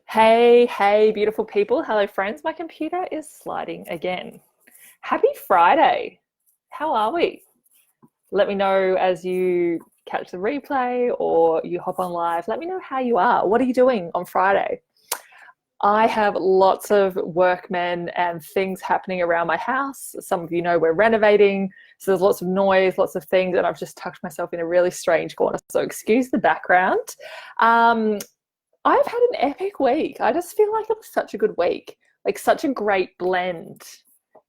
Hey, beautiful people. Hello, friends. My computer is sliding again. Happy Friday. How are we? Let me know as you catch the replay or you hop on live. Let me know how you are. What are you doing on Friday? I have lots of workmen and things happening around my house. Some of you know we're renovating, so there's lots of noise, lots of things, and I've just tucked myself in a really strange corner. So excuse the background. Um, I've had an epic week. I just feel like it was such a good week, like such a great blend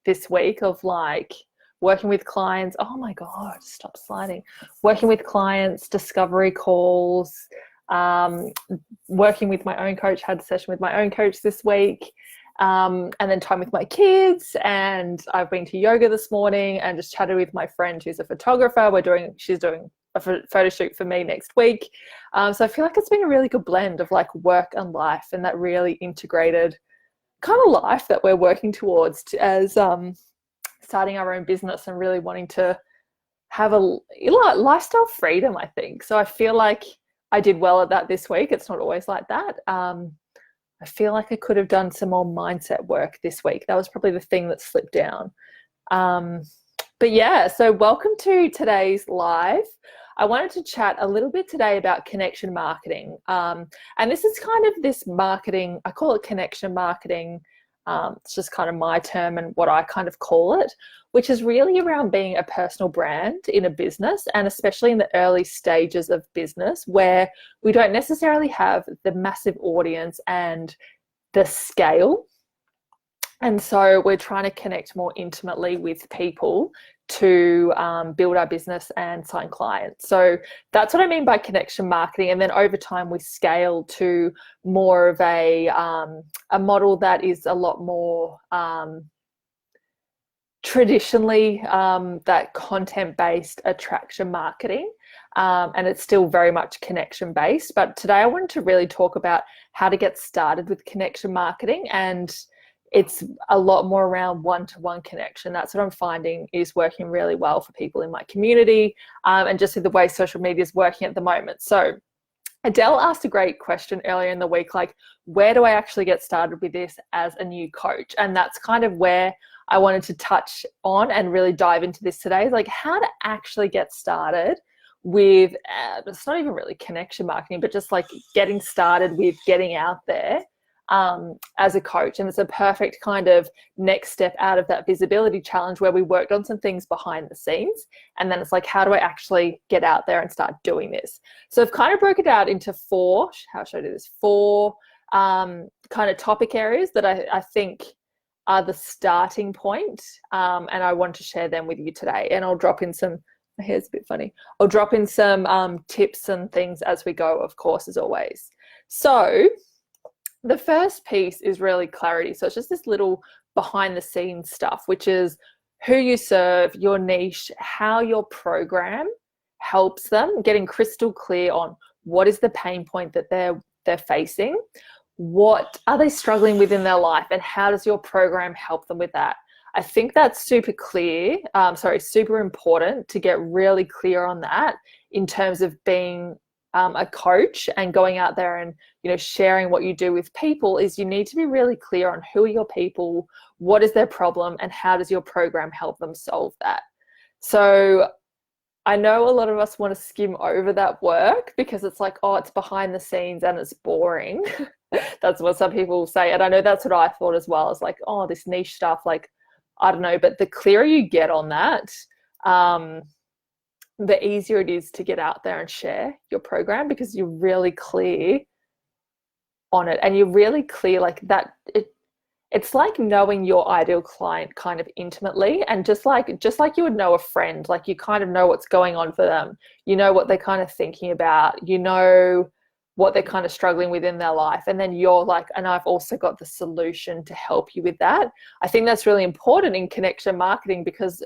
this week of like working with clients. Oh my God, stop sliding. Working with clients, discovery calls, um, working with my own coach, had a session with my own coach this week. And then time with my kids, and I've been to yoga this morning and just chatted with my friend who's a photographer. She's doing a photo shoot for me next week. So I feel like it's been a really good blend of like work and life, and that really integrated kind of life that we're working towards as starting our own business and really wanting to have a lifestyle freedom, I think. So I feel like I did well at that this week. It's not always like that. I feel like I could have done some more mindset work this week. That was probably the thing that slipped down. Um, but yeah, so welcome to today's live. I wanted to chat a little bit today about connection marketing. And this is kind of this marketing, I call it connection marketing. It's just kind of my term and what I kind of call it, which is really around being a personal brand in a business, and especially in the early stages of business where we don't necessarily have the massive audience and the scale. And so we're trying to connect more intimately with people to build our business and sign clients. So that's what I mean by connection marketing. And then over time, we scale to more of a model that is a lot more traditionally that content-based attraction marketing. And it's still very much connection based. But today I wanted to really talk about how to get started with connection marketing, and it's a lot more around one-to-one connection. That's what I'm finding is working really well for people in my community, and just with the way social media is working at the moment. So Adele asked a great question earlier in the week, like, where do I actually get started with this as a new coach? And that's kind of where I wanted to touch on and really dive into this today, like how to actually get started with, it's not even really connection marketing, but just like getting started with getting out there as a coach. And it's a perfect kind of next step out of that visibility challenge where we worked on some things behind the scenes. And then it's like, how do I actually get out there and start doing this? So I've kind of broken it out into four, how should I do this? Four kind of topic areas that I think are the starting point. And I want to share them with you today. And I'll drop in some, my hair's a bit funny. I'll drop in some tips and things as we go, of course, as always. So the first piece is really clarity. So it's just this little behind the scenes stuff, which is who you serve, your niche, how your program helps them, getting crystal clear on what is the pain point that they're facing, what are they struggling with in their life, and how does your program help them with that. I think that's super clear, super important to get really clear on that in terms of being a coach and going out there and sharing what you do with people. Is you need to be really clear on who are your people, what is their problem, and how does your program help them solve that. So I know a lot of us want to skim over that work because it's like, oh, it's behind the scenes and it's boring. That's what some people say, and I know that's what I thought as well. It's like, oh, this niche stuff, like, I don't know. But the clearer you get on that, the easier it is to get out there and share your program, because you're really clear on it, and you're really clear like that. It's like knowing your ideal client kind of intimately, and just like you would know a friend, like you kind of know what's going on for them, what they're kind of thinking about, what they're kind of struggling with in their life, and then you're like, and I've also got the solution to help you with that. I think that's really important in connection marketing, because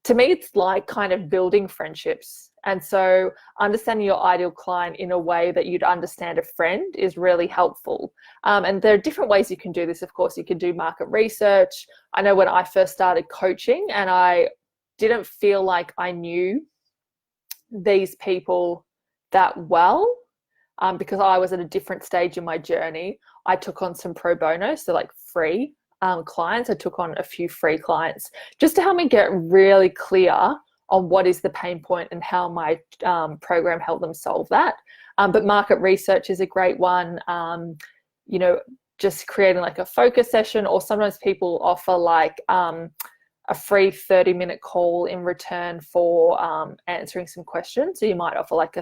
to me, it's like kind of building friendships. And so understanding your ideal client in a way that you'd understand a friend is really helpful. And there are different ways you can do this. Of course, you can do market research. I know when I first started coaching and I didn't feel like I knew these people that well, because I was at a different stage in my journey. I took on some pro bono, so like free clients. I took on a few free clients just to help me get really clear on what is the pain point and how my program helped them solve that. But market research is a great one. You know, just creating like a focus session, or sometimes people offer like a free 30-minute call in return for answering some questions. So you might offer like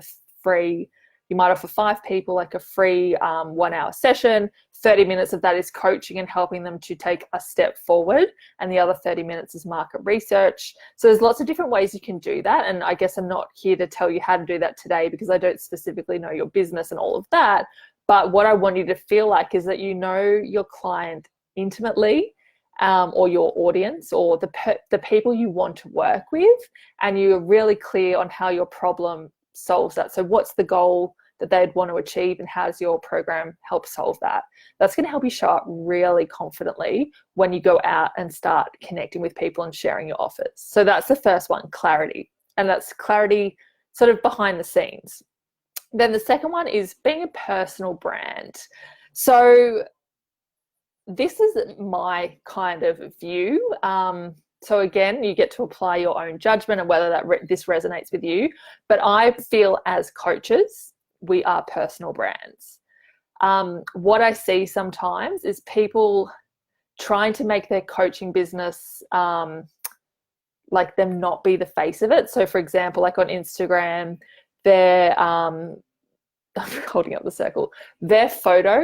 you might offer 5 people like a free 1-hour session. 30 minutes of that is coaching and helping them to take a step forward, and the other 30 minutes is market research. So there's lots of different ways you can do that, and I guess I'm not here to tell you how to do that today because I don't specifically know your business and all of that. But what I want you to feel like is that you know your client intimately, or your audience, or the people you want to work with, and you're really clear on how your problem solves that. So what's the goal that they'd want to achieve, and how does your program help solve that? That's going to help you show up really confidently when you go out and start connecting with people and sharing your offers. So that's the first one, clarity. And that's clarity sort of behind the scenes. Then the second one is being a personal brand. So this is my kind of view. So again, you get to apply your own judgment and whether this resonates with you. But I feel as coaches, we are personal brands. What I see sometimes is people trying to make their coaching business like them not be the face of it. So for example, like on Instagram, they're I'm holding up the circle. Their photo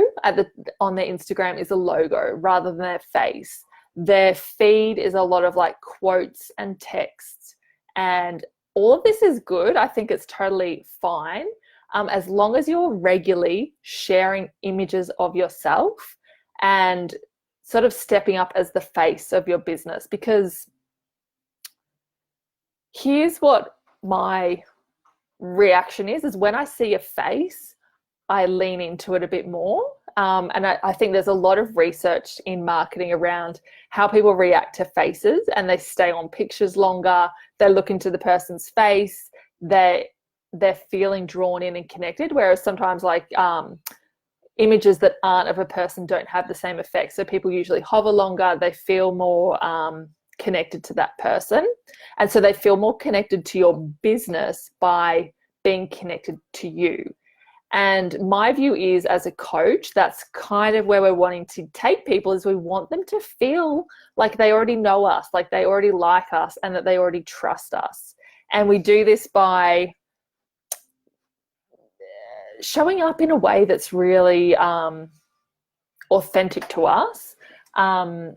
on their Instagram is a logo rather than their face. Their feed is a lot of like quotes and texts, and all of this is good. I think it's totally fine, as long as you're regularly sharing images of yourself and sort of stepping up as the face of your business. Because here's what my reaction is when I see a face, I lean into it a bit more. And I think there's a lot of research in marketing around how people react to faces, and they stay on pictures longer. They look into the person's face. They're feeling drawn in and connected. Whereas sometimes like images that aren't of a person don't have the same effect. So people usually hover longer. They feel more connected to that person. And so they feel more connected to your business by being connected to you. And my view is, as a coach, that's kind of where we're wanting to take people, is we want them to feel like they already know us, like they already like us, and that they already trust us. And we do this by showing up in a way that's really authentic to us. And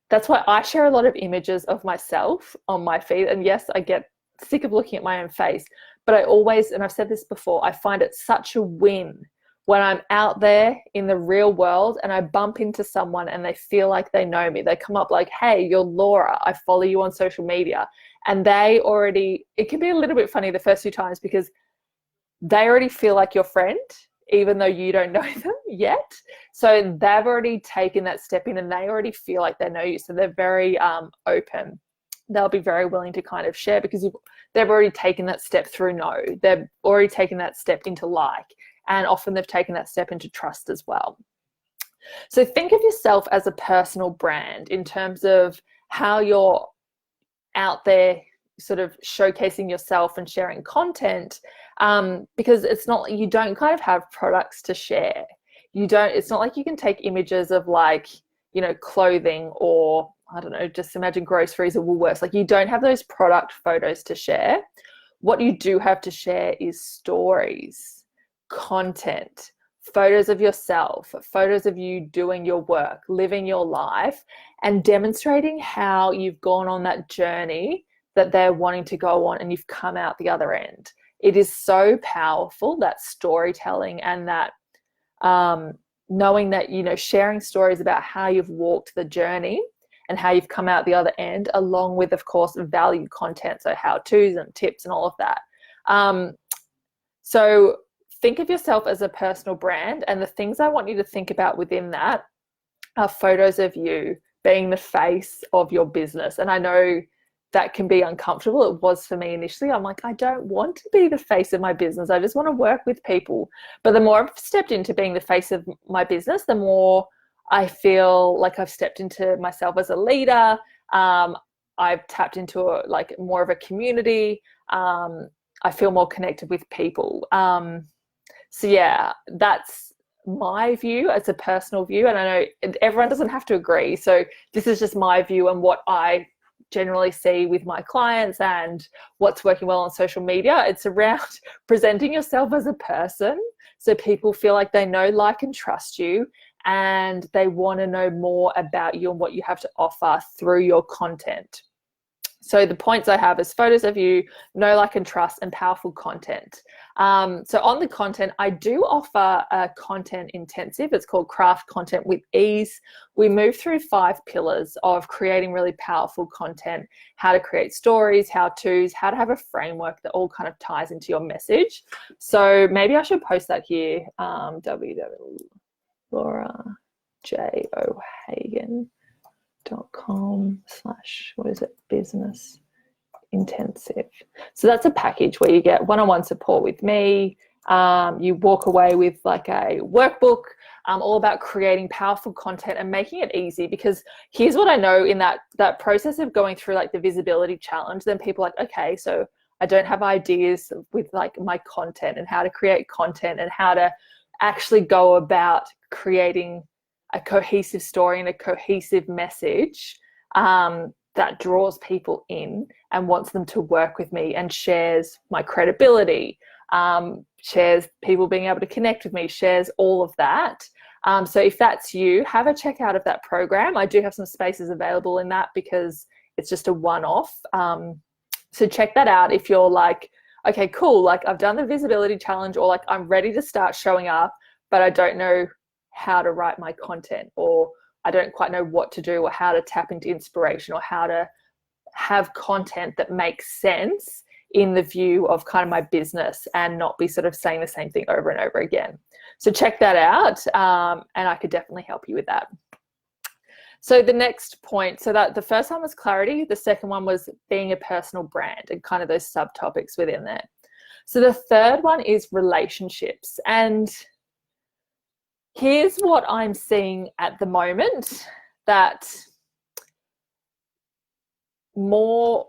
that's why I share a lot of images of myself on my feed. And yes, I get sick of looking at my own face, but I always, and I've said this before, I find it such a win when I'm out there in the real world and I bump into someone and they feel like they know me. They come up like, hey, you're Laura, I follow you on social media. And they already, it can be a little bit funny the first few times because they already feel like your friend, even though you don't know them yet. So they've already taken that step in and they already feel like they know you. So they're very open. They'll be very willing to kind of share because they've already taken that step through know. They've already taken that step into like, and often they've taken that step into trust as well. So think of yourself as a personal brand in terms of how you're out there sort of showcasing yourself and sharing content, because it's not, you don't kind of have products to share. It's not like you can take images of like, you know, clothing or I don't know, just imagine groceries or Woolworths. Like you don't have those product photos to share. What you do have to share is stories, content, photos of yourself, photos of you doing your work, living your life, and demonstrating how you've gone on that journey that they're wanting to go on and you've come out the other end. It is so powerful, that storytelling and that knowing that, you know, sharing stories about how you've walked the journey and how you've come out the other end, along with, of course, value content, so how-tos and tips and all of that. So think of yourself as a personal brand, and the things I want you to think about within that are photos of you being the face of your business. And I know that can be uncomfortable. It was for me initially. I'm like, I don't want to be the face of my business. I just want to work with people. But the more I've stepped into being the face of my business, the more I feel like I've stepped into myself as a leader. I've tapped into like more of a community. I feel more connected with people. So yeah, that's my view as a personal view. And I know everyone doesn't have to agree. So this is just my view and what I generally see with my clients and what's working well on social media. It's around presenting yourself as a person so people feel like they know, like, and trust you, and they want to know more about you and what you have to offer through your content. So the points I have is photos of you, know, like, and trust, and powerful content. So on the content, I do offer a content intensive. It's called Craft Content with Ease. We move through 5 pillars of creating really powerful content, how to create stories, how-tos, how to have a framework that all kind of ties into your message. So maybe I should post that here, www.laurajohagan.com/, business intensive. So that's a package where you get one-on-one support with me. You walk away with like a workbook, all about creating powerful content and making it easy. Because here's what I know in that process of going through like the visibility challenge, then people are like, okay, so I don't have ideas with like my content and how to create content and how to actually go about creating a cohesive story and a cohesive message that draws people in and wants them to work with me and shares my credibility, shares people being able to connect with me, shares all of that. So if that's you, have a check out of that program. I do have some spaces available in that because it's just a one-off. So check that out if you're like, okay, cool, like I've done the visibility challenge, or like I'm ready to start showing up, but I don't know how to write my content, or I don't quite know what to do, or how to tap into inspiration, or how to have content that makes sense in the view of kind of my business and not be sort of saying the same thing over and over again. So check that out, and I could definitely help you with that. So the next point, so that the first one was clarity, the second one was being a personal brand and kind of those subtopics within there. So the third one is relationships. And here's what I'm seeing at the moment, that more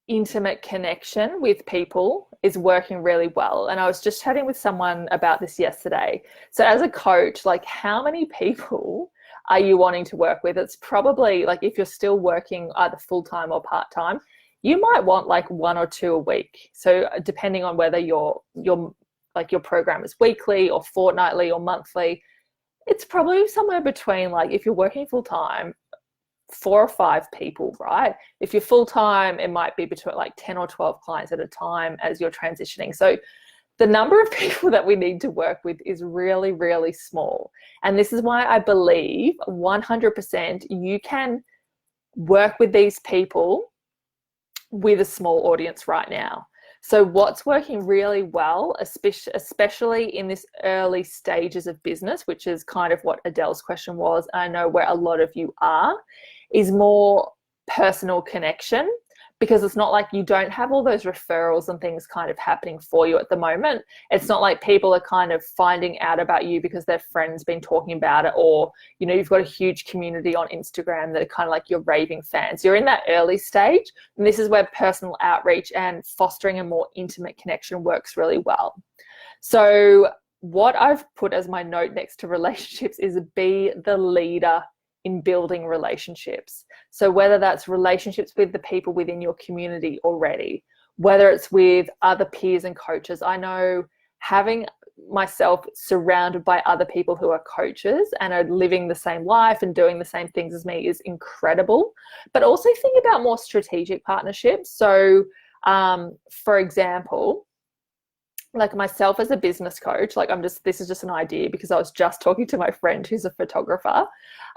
intimate connection with people is working really well. And I was just chatting with someone about this yesterday. So as a coach, like how many people are you wanting to work with? It's probably like, if you're still working either full-time or part-time, you might want like 1 or 2 a week. So depending on whether your program is weekly or fortnightly or monthly, it's probably somewhere between, like, if you're working full-time, 4 or 5 people, right? If you're full-time, it might be between like 10 or 12 clients at a time as you're transitioning. So the number of people that we need to work with is really, really small. And this is why I believe 100% you can work with these people with a small audience right now. So what's working really well, especially in this early stages of business, which is kind of what Adele's question was, and I know where a lot of you are, is more personal connection. Because it's not like you don't have all those referrals and things kind of happening for you at the moment. It's not like people are kind of finding out about you because their friends been talking about it, or, you know, you've got a huge community on Instagram that are kind of like your raving fans. You're in that early stage, and this is where personal outreach and fostering a more intimate connection works really well. So what I've put as my note next to relationships is be the leader in building relationships. So whether that's relationships with the people within your community already, whether it's with other peers and coaches. I know having myself surrounded by other people who are coaches and are living the same life and doing the same things as me is incredible. But also think about more strategic partnerships. So for example, like myself as a business coach, like this is just an idea because I was just talking to my friend who's a photographer.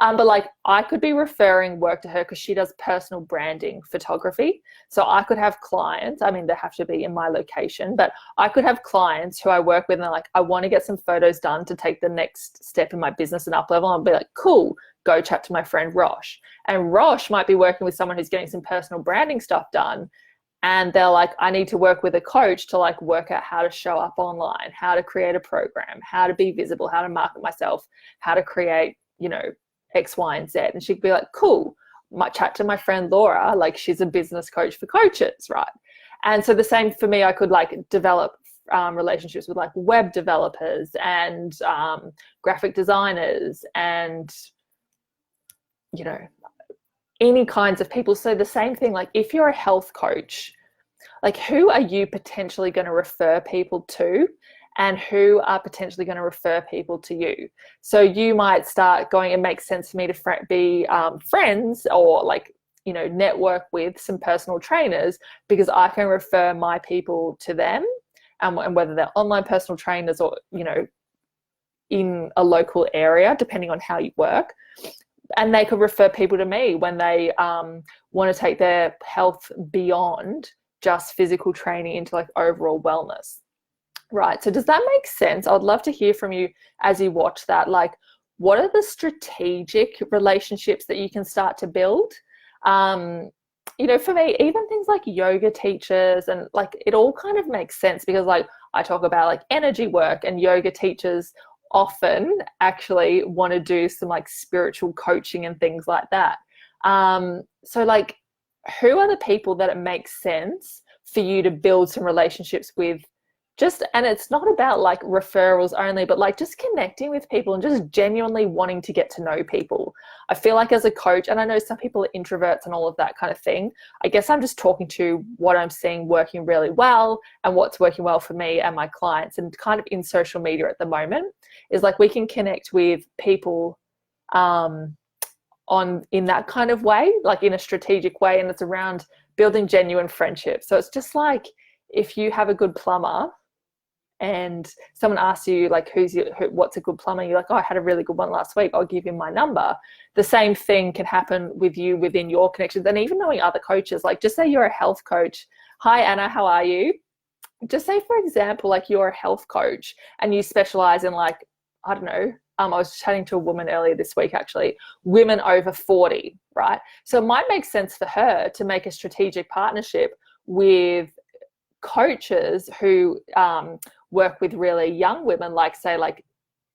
But like I could be referring work to her because she does personal branding photography. So I could have clients, I mean, they have to be in my location, but I could have clients who I work with and they're like, I want to get some photos done to take the next step in my business and up level. I'll be like, cool, go chat to my friend Rosh. And Rosh might be working with someone who's getting some personal branding stuff done. And they're like, I need to work with a coach to like work out how to show up online, how to create a program, how to be visible, how to market myself, how to create, you know, X, Y, and Z. And she'd be like, cool. Might chat to my friend Laura, like she's a business coach for coaches, right? And so the same for me, I could like develop relationships with like web developers and graphic designers and, you know, any kinds of people. So the same thing, like if you're a health coach, like who are you potentially going to refer people to and who are potentially going to refer people to you? So you might start going, it makes sense for me to be friends or like, you know, network with some personal trainers because I can refer my people to them, and whether they're online personal trainers or, you know, in a local area, depending on how you work. And they could refer people to me when they want to take their health beyond just physical training into like overall wellness. Right. So does that make sense? I'd love to hear from you as you watch that. Like, what are the strategic relationships that you can start to build? You know, for me, even things like yoga teachers and like it all kind of makes sense because like I talk about like energy work and yoga teachers often actually want to do some like spiritual coaching and things like that. So like who are the people that it makes sense for you to build some relationships with? Just, and it's not about like referrals only, but like just connecting with people and just genuinely wanting to get to know people. I feel like as a coach, and I know some people are introverts and all of that kind of thing, I guess I'm just talking to what I'm seeing working really well and what's working well for me and my clients. And kind of in social media at the moment is like we can connect with people in that kind of way, like in a strategic way, and it's around building genuine friendships. So it's just like if you have a good plumber and someone asks you like what's a good plumber, you're like, oh, I had a really good one last week, I'll give him my number. The same thing can happen with you within your connections and even knowing other coaches. Like just say you're a health coach. Hi Anna, how are you? Just say, for example, like you're a health coach and you specialize in like, I don't know, I was chatting to a woman earlier this week, actually, women over 40, right? So it might make sense for her to make a strategic partnership with coaches who work with really young women, like say like,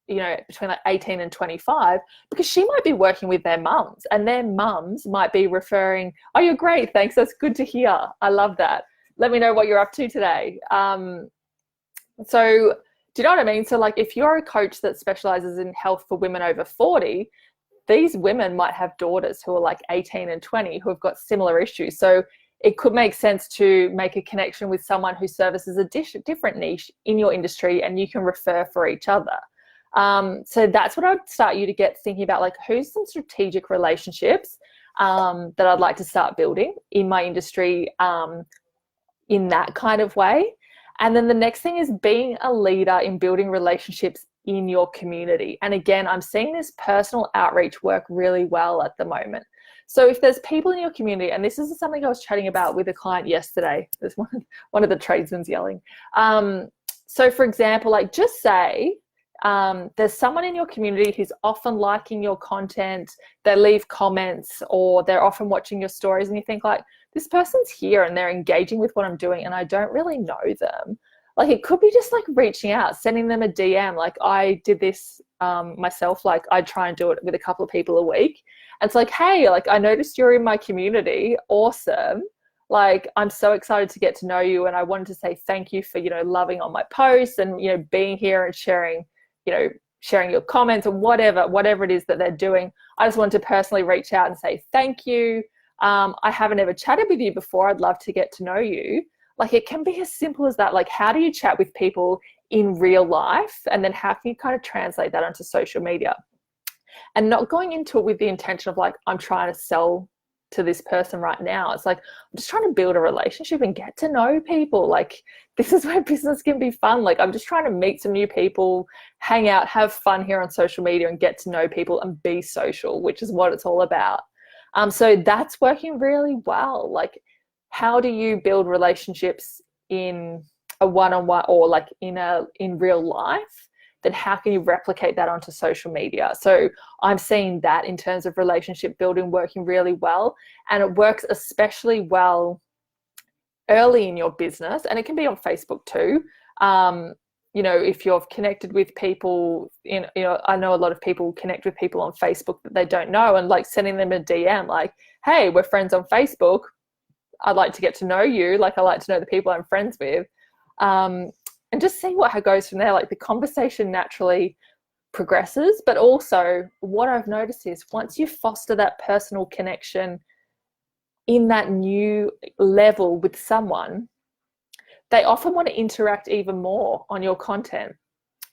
you know, between like 18 and 25, because she might be working with their mums and their mums might be referring, oh, you're great, thanks, that's good to hear, I love that, let me know what you're up to today. So do you know what I mean? So like if you're a coach that specializes in health for women over 40, these women might have daughters who are like 18 and 20 who have got similar issues. So it could make sense to make a connection with someone who services a different niche in your industry and you can refer for each other. So that's what I'd start you to get thinking about, like who's some strategic relationships that I'd like to start building in my industry in that kind of way. And then the next thing is being a leader in building relationships in your community. And again, I'm seeing this personal outreach work really well at the moment. So if there's people in your community, and this is something I was chatting about with a client yesterday, there's one of the tradesmen's yelling. So for example, like just say there's someone in your community who's often liking your content, they leave comments or they're often watching your stories and you think like, this person's here and they're engaging with what I'm doing and I don't really know them. Like it could be just like reaching out, sending them a DM. Like I did this myself, like I try and do it with a couple of people a week. And it's like, hey, like I noticed you're in my community. Awesome. Like I'm so excited to get to know you. And I wanted to say thank you for, you know, loving on my posts and, you know, being here and sharing, you know, sharing your comments or whatever it is that they're doing. I just wanted to personally reach out and say thank you. I haven't ever chatted with you before. I'd love to get to know you. Like it can be as simple as that. Like how do you chat with people in real life? And then how can you kind of translate that onto social media? And not going into it with the intention of like, I'm trying to sell to this person right now. It's like, I'm just trying to build a relationship and get to know people. Like, this is where business can be fun. Like, I'm just trying to meet some new people, hang out, have fun here on social media and get to know people and be social, which is what it's all about. So that's working really well. Like, how do you build relationships in a one-on-one or like in real life? Then how can you replicate that onto social media? So I'm seeing that in terms of relationship building working really well, and it works especially well early in your business, and it can be on Facebook too. You know, if you're connected with people I know a lot of people connect with people on Facebook that they don't know, and like sending them a DM like, hey, we're friends on Facebook, I'd like to get to know you, like I like to know the people I'm friends with, and just see what goes from there. Like, the conversation naturally progresses. But also what I've noticed is once you foster that personal connection in that new level with someone, they often want to interact even more on your content.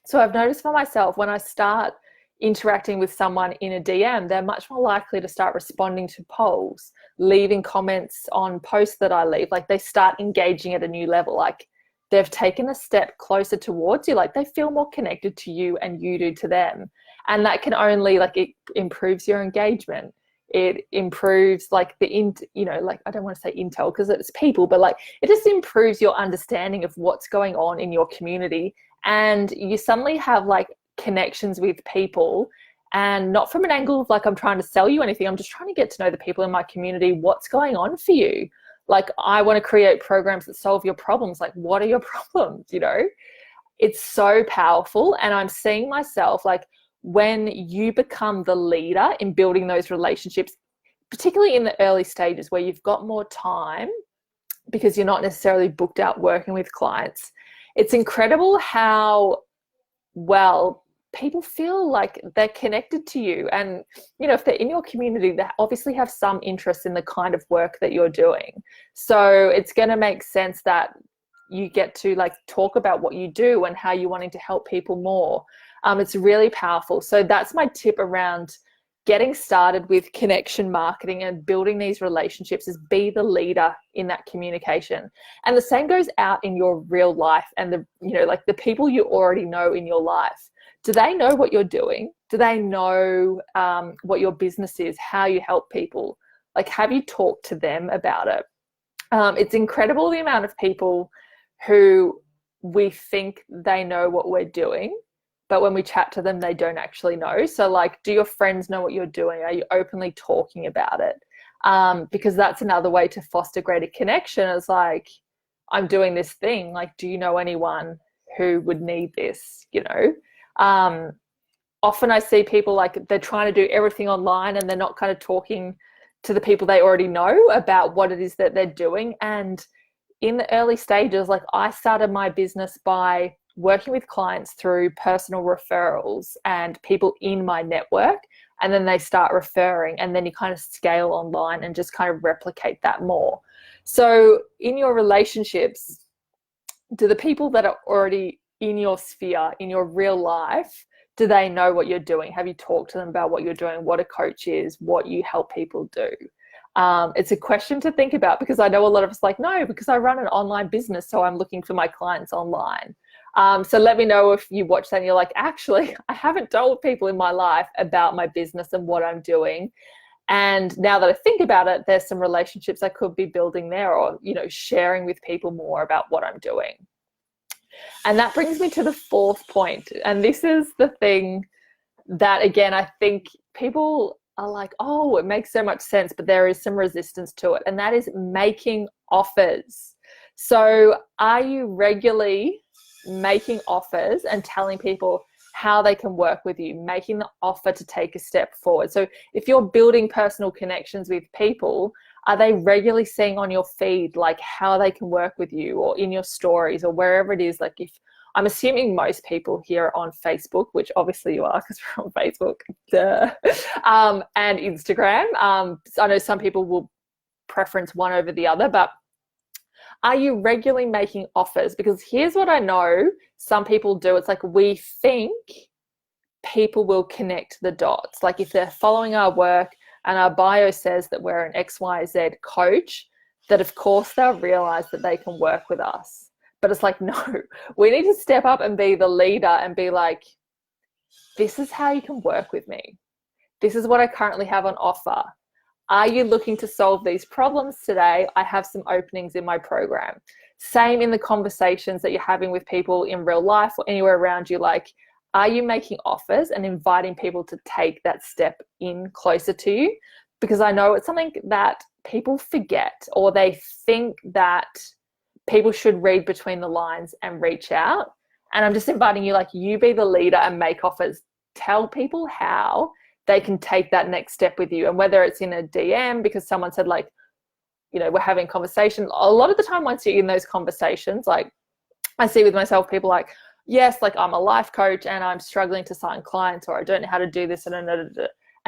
So I've noticed for myself, when I start interacting with someone in a DM, they're much more likely to start responding to polls, leaving comments on posts that I leave. Like, they start engaging at a new level. Like, they've taken a step closer towards you. Like, they feel more connected to you and you do to them. And that can only, like, it improves your engagement. It improves like like, I don't want to say intel because it's people, but like, it just improves your understanding of what's going on in your community. And you suddenly have like connections with people, and not from an angle of like, I'm trying to sell you anything. I'm just trying to get to know the people in my community. What's going on for you? Like, I want to create programs that solve your problems. Like, what are your problems? You know, it's so powerful. And I'm seeing myself, like, when you become the leader in building those relationships, particularly in the early stages where you've got more time because you're not necessarily booked out working with clients, it's incredible how well people feel like they're connected to you. And, you know, if they're in your community, they obviously have some interest in the kind of work that you're doing. So it's going to make sense that you get to like talk about what you do and how you're wanting to help people more. It's really powerful. So that's my tip around getting started with connection marketing and building these relationships, is be the leader in that communication. And the same goes out in your real life, and like the people you already know in your life. Do they know what you're doing? Do they know what your business is, how you help people? Like, have you talked to them about it? It's incredible the amount of people who we think they know what we're doing, but when we chat to them, they don't actually know. So like, do your friends know what you're doing? Are you openly talking about it? Because that's another way to foster greater connection. Is like, I'm doing this thing. Like, do you know anyone who would need this? Often I see people like they're trying to do everything online and they're not kind of talking to the people they already know about what it is that they're doing. And in the early stages, like, I started my business by working with clients through personal referrals and people in my network, and then they start referring, and then you kind of scale online and just kind of replicate that more. So in your relationships, do the people that are already in your sphere, in your real life, do they know what you're doing? Have you talked to them about what you're doing, what a coach is, what you help people do? It's a question to think about, because I know a lot of us like, no, because I run an online business, so I'm looking for my clients online. So let me know if you watch that and you're like, actually, I haven't told people in my life about my business and what I'm doing. And now that I think about it, there's some relationships I could be building there, or, sharing with people more about what I'm doing. And that brings me to the fourth point. And this is the thing that, again, I think people are like, oh, it makes so much sense, but there is some resistance to it. And that is making offers. So are you regularly making offers and telling people how they can work with you, making the offer to take a step forward? So if you're building personal connections with people, are they regularly seeing on your feed like how they can work with you, or in your stories, or wherever it is? Like, if I'm assuming most people here are on Facebook, which obviously you are because we're on Facebook, and Instagram. I know some people will preference one over the other, but are you regularly making offers? Because here's what I know some people do. It's like, we think people will connect the dots. Like, if they're following our work and our bio says that we're an XYZ coach, that of course they'll realize that they can work with us. But it's like, no, we need to step up and be the leader and be like, this is how you can work with me. This is what I currently have on offer. Are you looking to solve these problems today? I have some openings in my program. Same in the conversations that you're having with people in real life or anywhere around you. Like, are you making offers and inviting people to take that step in closer to you? Because I know it's something that people forget, or they think that people should read between the lines and reach out. And I'm just inviting you, like, you be the leader and make offers. Tell people how they can take that next step with you. And whether it's in a DM because someone said, like, you know, we're having a conversation. A lot of the time, once you're in those conversations, like I see with myself, people like, yes, like I'm a life coach and I'm struggling to sign clients, or I don't know how to do this. And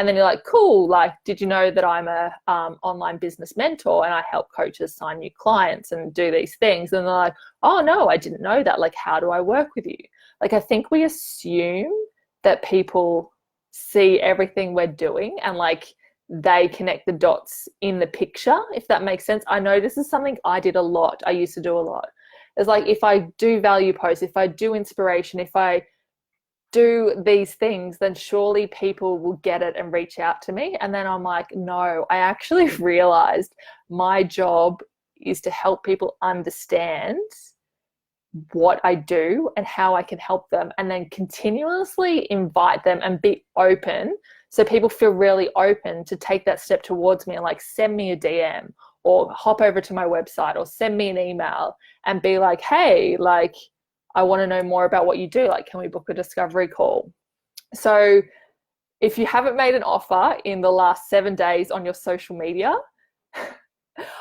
then you're like, cool, like, did you know that I'm a online business mentor and I help coaches sign new clients and do these things? And they're like, oh no, I didn't know that. Like, how do I work with you? Like, I think we assume that people see everything we're doing and like they connect the dots in the picture, if that makes sense. I know this is something I did a lot. I used to do a lot. It's like, if I do value posts, if I do inspiration, if I do these things, then surely people will get it and reach out to me. And then I'm like, no, I actually realized my job is to help people understand what I do and how I can help them, and then continuously invite them and be open, so people feel really open to take that step towards me and like send me a DM or hop over to my website or send me an email and be like, hey, like, I want to know more about what you do. Like, can we book a discovery call? So if you haven't made an offer in the last 7 days on your social media,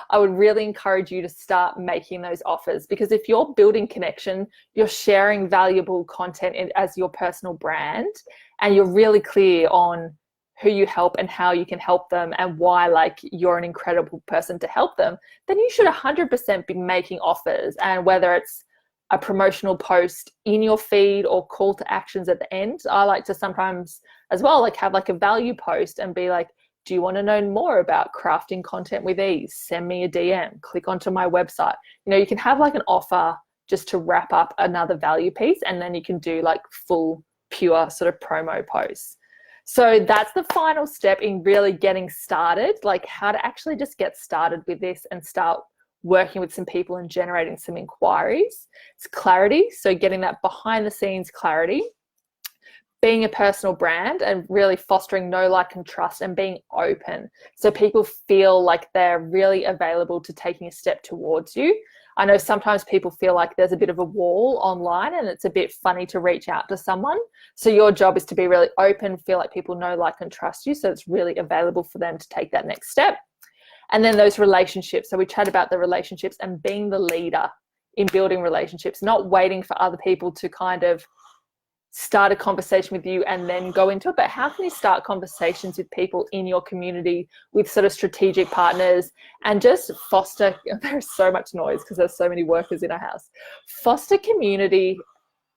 I would really encourage you to start making those offers, because if you're building connection, you're sharing valuable content as your personal brand, and you're really clear on who you help and how you can help them and why, like, you're an incredible person to help them, then you should 100% be making offers. And whether it's a promotional post in your feed or call to actions at the end, I like to sometimes as well, like, have like a value post and be like, do you want to know more about crafting content with ease? Send me a DM, click onto my website. You know, you can have like an offer just to wrap up another value piece, and then you can do like full, pure sort of promo posts. So that's the final step in really getting started, like how to actually just get started with this and start working with some people and generating some inquiries. It's clarity. So getting that behind the scenes clarity, being a personal brand, and really fostering know, like, and trust, and being open so people feel like they're really available to taking a step towards you. I know sometimes people feel like there's a bit of a wall online and it's a bit funny to reach out to someone. So your job is to be really open, feel like people know, like, and trust you, so it's really available for them to take that next step. And then those relationships. So we chat about the relationships and being the leader in building relationships, not waiting for other people to kind of start a conversation with you and then go into it, but how can you start conversations with people in your community, with sort of strategic partners, and just foster, there's so much noise because there's so many workers in our house, foster community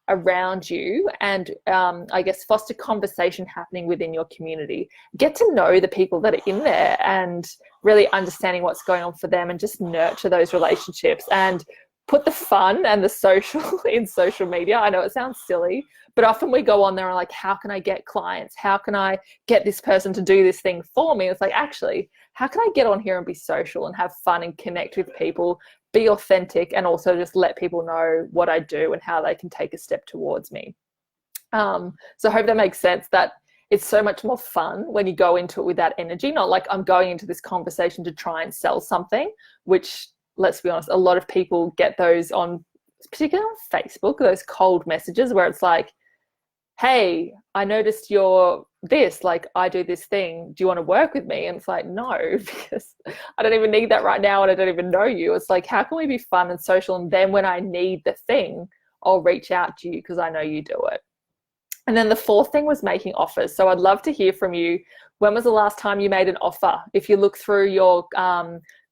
around you, and I guess foster conversation happening within your community. Get to know the people that are in there and really understanding what's going on for them, and just nurture those relationships and put the fun and the social in social media. I know it sounds silly, but often we go on there and like, how can I get clients? How can I get this person to do this thing for me? It's like, actually, how can I get on here and be social and have fun and connect with people, be authentic, and also just let people know what I do and how they can take a step towards me. So I hope that makes sense, that it's so much more fun when you go into it with that energy, not like I'm going into this conversation to try and sell something, which, let's be honest, a lot of people get those on, particularly on Facebook, those cold messages where it's like, hey, I noticed you're this, like, I do this thing, do you want to work with me? And it's like, no, because I don't even need that right now and I don't even know you. It's like, how can we be fun and social? And then when I need the thing, I'll reach out to you because I know you do it. And then the fourth thing was making offers. So I'd love to hear from you. When was the last time you made an offer? If you look through your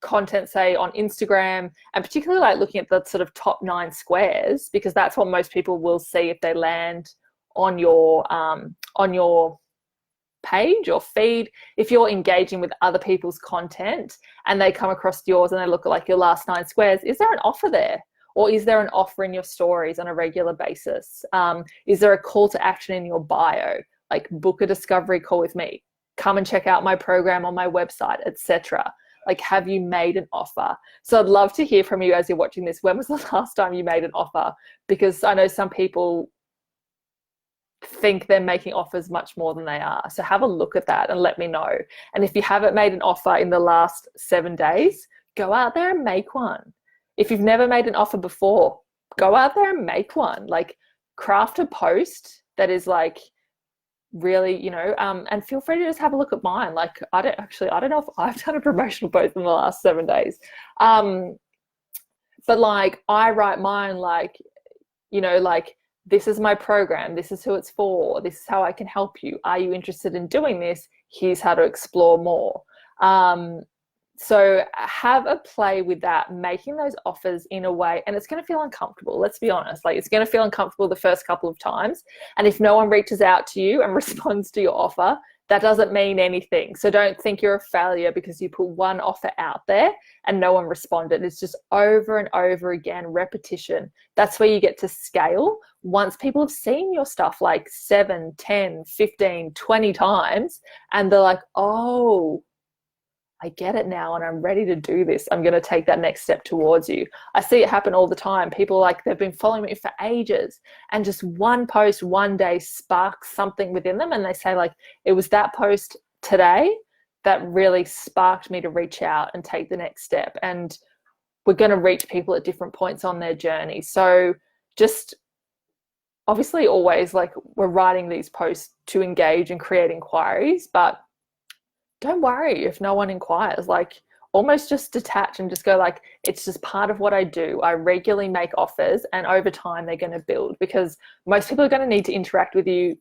content, say on Instagram, and particularly like looking at the sort of top 9 squares, because that's what most people will see if they land on your page or feed, if you're engaging with other people's content and they come across yours and they look like your last 9 squares, is there an offer there? Or is there an offer in your stories on a regular basis? Is there a call to action in your bio? Like, book a discovery call with me, come and check out my program on my website, etc. Like, have you made an offer? So I'd love to hear from you as you're watching this. When was the last time you made an offer? Because I know some people think they're making offers much more than they are. So have a look at that and let me know. And if you haven't made an offer in the last 7 days, go out there and make one. If you've never made an offer before, go out there and make one. Like, craft a post that is like really, you know, and feel free to just have a look at mine. Like, I don't know if I've done a promotional post in the last 7 days. But like, I write mine like, you know, like, this is my program, this is who it's for, this is how I can help you. Are you interested in doing this? Here's how to explore more. So have a play with that, making those offers in a way, and it's going to feel uncomfortable. Let's be honest. Like, it's going to feel uncomfortable the first couple of times. And if no one reaches out to you and responds to your offer, that doesn't mean anything. So don't think you're a failure because you put one offer out there and no one responded. It's just over and over again, repetition. That's where you get to scale. Once people have seen your stuff like 7, 10, 15, 20 times, and they're like, oh, I get it now and I'm ready to do this. I'm going to take that next step towards you. I see it happen all the time. People, like, they've been following me for ages, and just one post one day sparks something within them, and they say, like, it was that post today that really sparked me to reach out and take the next step. And we're going to reach people at different points on their journey. So just obviously always, like, we're writing these posts to engage and create inquiries, but don't worry if no one inquires. Like, almost just detach and just go, like, it's just part of what I do. I regularly make offers, and over time they're going to build, because most people are going to need to interact with you.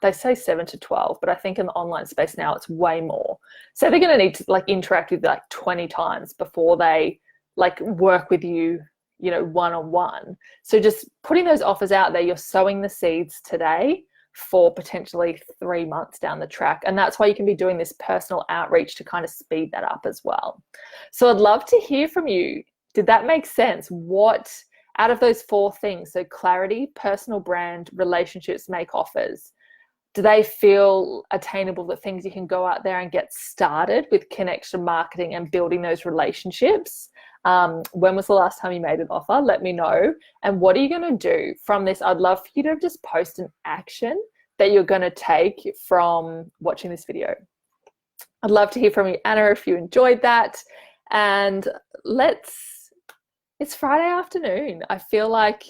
They say 7 to 12, but I think in the online space now it's way more. So they're going to need to, like, interact with you like 20 times before they, like, work with you, you know, one-on-one. So just putting those offers out there, you're sowing the seeds today for potentially 3 months down the track. And that's why you can be doing this personal outreach to kind of speed that up as well. So I'd love to hear from you. Did that make sense? What out of those 4 things, so clarity, personal brand, relationships, make offers, do they feel attainable, the things you can go out there and get started with connection marketing and building those relationships? When was the last time you made an offer? Let me know. And what are you going to do from this? I'd love for you to just post an action that you're going to take from watching this video. I'd love to hear from you, Anna, if you enjoyed that. And it's Friday afternoon. I feel like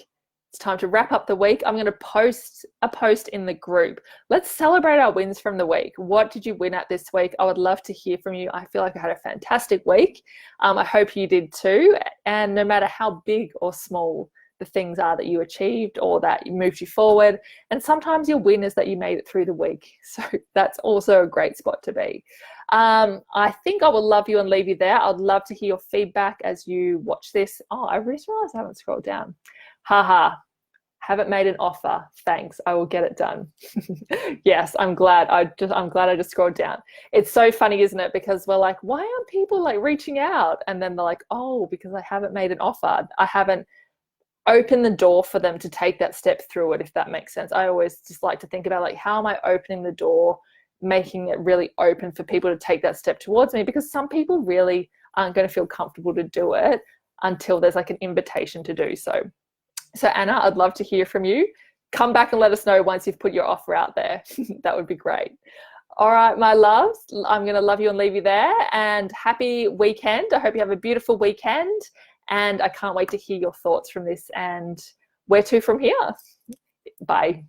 it's time to wrap up the week. I'm going to post a post in the group. Let's celebrate our wins from the week. What did you win at this week? I would love to hear from you. I feel like I had a fantastic week. I hope you did too. And no matter how big or small the things are that you achieved or that moved you forward, and sometimes your win is that you made it through the week. So that's also a great spot to be. I think I will love you and leave you there. I'd love to hear your feedback as you watch this. Oh, I just realized I haven't scrolled down. Haha, haven't made an offer. Thanks, I will get it done. Yes, I'm glad I just scrolled down. It's so funny, isn't it? Because we're like, why aren't people, like, reaching out? And then they're like, oh, because I haven't made an offer. I haven't opened the door for them to take that step through it, if that makes sense. I always just like to think about, like, how am I opening the door, making it really open for people to take that step towards me? Because some people really aren't going to feel comfortable to do it until there's, like, an invitation to do so. So Anna, I'd love to hear from you. Come back and let us know once you've put your offer out there. That would be great. All right, my loves, I'm going to love you and leave you there. And happy weekend. I hope you have a beautiful weekend. And I can't wait to hear your thoughts from this and where to from here. Bye.